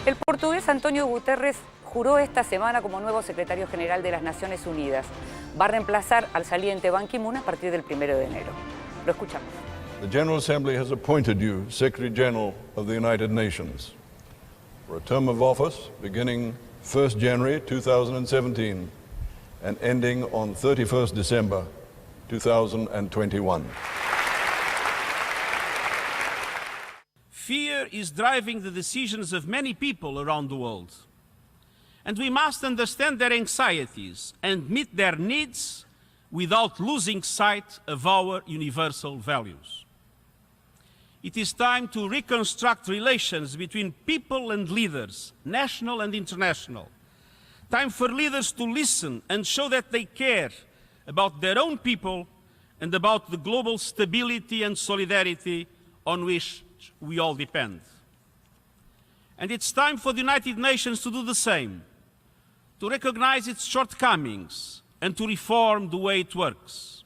El portugués Antonio Guterres juró esta semana como nuevo secretario general de las Naciones Unidas. Va a reemplazar al saliente Ban Ki-moon a partir del 1 de enero. Lo escuchamos. The General Assembly has appointed you Secretary General of the United Nations for a term of office beginning 1st January 2017 and ending on 31st December 2021. Fear is driving the decisions of many people around the world. And we must understand their anxieties and meet their needs without losing sight of our universal values. It is time to reconstruct relations between people and leaders, national and international. Time for leaders to listen and show that they care about their own people and about the global stability and solidarity on which we all depend. And it's time for the United Nations to do the same, to recognize its shortcomings and to reform the way it works.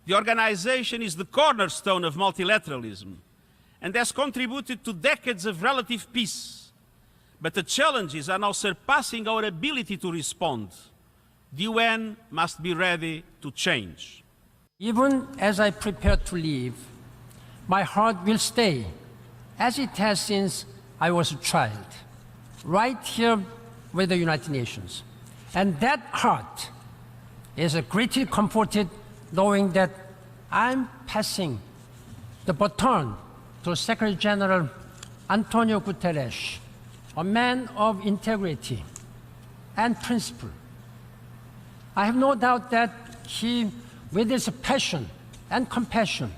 The organization is the cornerstone of multilateralism and has contributed to decades of relative peace. But the challenges are now surpassing our ability to respond. The UN must be ready to change. Even as I prepare to leave, my heart will stay, as it has since I was a child, right here with the United Nations. And that heart is greatly comforted knowing that I'm passing the baton to Secretary General Antonio Guterres, a man of integrity and principle. I have no doubt that he, with his passion and compassion,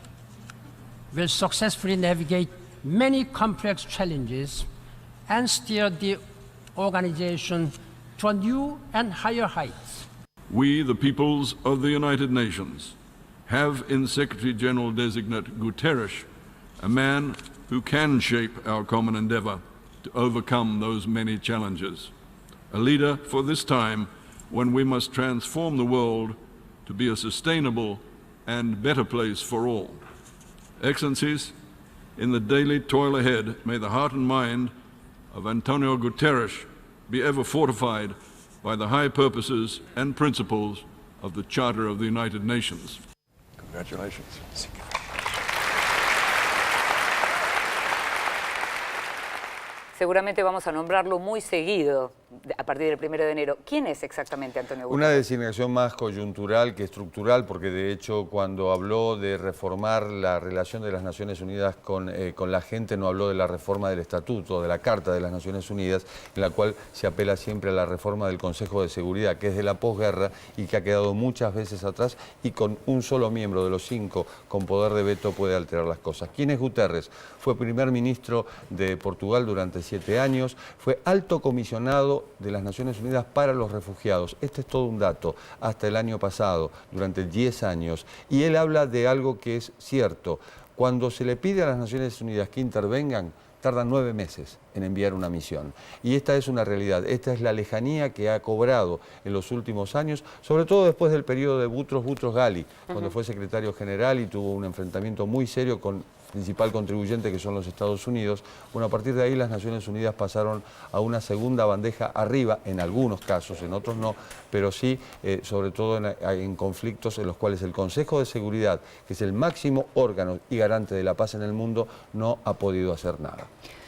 will successfully navigate many complex challenges and steer the organization to a new and higher heights. We, the peoples of the United Nations, have in Secretary General designate Guterres a man who can shape our common endeavor to overcome those many challenges. A leader for this time when we must transform the world to be a sustainable and better place for all. Excellencies, in the daily toil ahead, may the heart and mind of Antonio Guterres be ever fortified by the high purposes and principles of the Charter of the United Nations. Congratulations. Seguramente vamos a nombrarlo muy seguido a partir del 1 de enero. ¿Quién es exactamente Antonio Guterres? Una designación más coyuntural que estructural, porque de hecho cuando habló de reformar la relación de las Naciones Unidas con la gente, no habló de la reforma del Estatuto, de la Carta de las Naciones Unidas, en la cual se apela siempre a la reforma del Consejo de Seguridad, que es de la posguerra y que ha quedado muchas veces atrás y con un solo miembro de los 5 con poder de veto puede alterar las cosas. ¿Quién es Guterres? Fue primer ministro de Portugal durante 7 años, fue alto comisionado de las Naciones Unidas para los refugiados. Este es todo un dato, hasta el año pasado, durante 10 años. Y él habla de algo que es cierto. Cuando se le pide a las Naciones Unidas que intervengan, tardan 9 meses en enviar una misión. Y esta es una realidad, esta es la lejanía que ha cobrado en los últimos años, sobre todo después del periodo de Boutros Ghali, cuando fue secretario general y tuvo un enfrentamiento muy serio con principal contribuyente que son los Estados Unidos. Bueno, a partir de ahí las Naciones Unidas pasaron a una segunda bandeja arriba, en algunos casos, en otros no, pero sí, sobre todo en conflictos en los cuales el Consejo de Seguridad, que es el máximo órgano y garante de la paz en el mundo, no ha podido hacer nada.